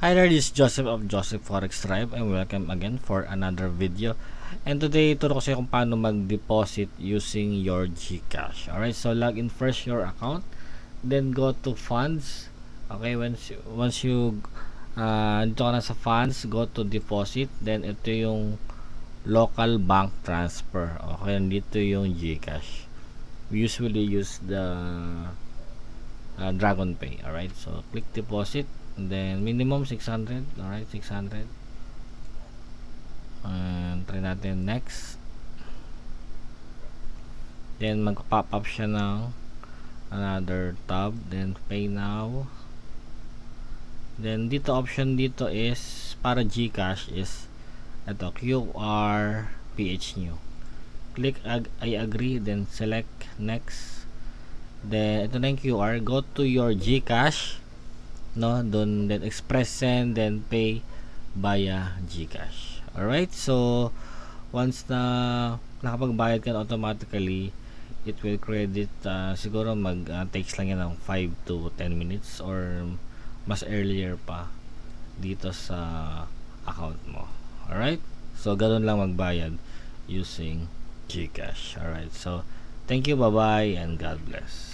Hi there, this is Joseph of Joseph Forex Tribe and welcome again for another video. And today, turo ko sa iyo kung paano mag-deposit using your GCash. Alright, so log in first your account, then go to funds. Okay, once you dito ka na sa funds, go to deposit, then ito yung local bank transfer. Okay, dito yung GCash. We usually use the Dragon Pay. Alright, so click deposit. And then minimum 600. Alright, 600. And try natin next. Then mag-pop up siya ng another tab. Then pay now. Then dito option dito is para GCash is ito QR PH new. Click I agree, then select next. Then ito na yung QR. Go to your GCash. No, then express send, then pay via GCash. Alright, so once na nakapagbayad ka automatically, it will credit. Siguro takes lang yan ng 5 to 10 minutes or mas earlier pa dito sa account mo. Alright, so ganun lang magbayad using GCash. Alright, so thank you, bye bye, and God bless.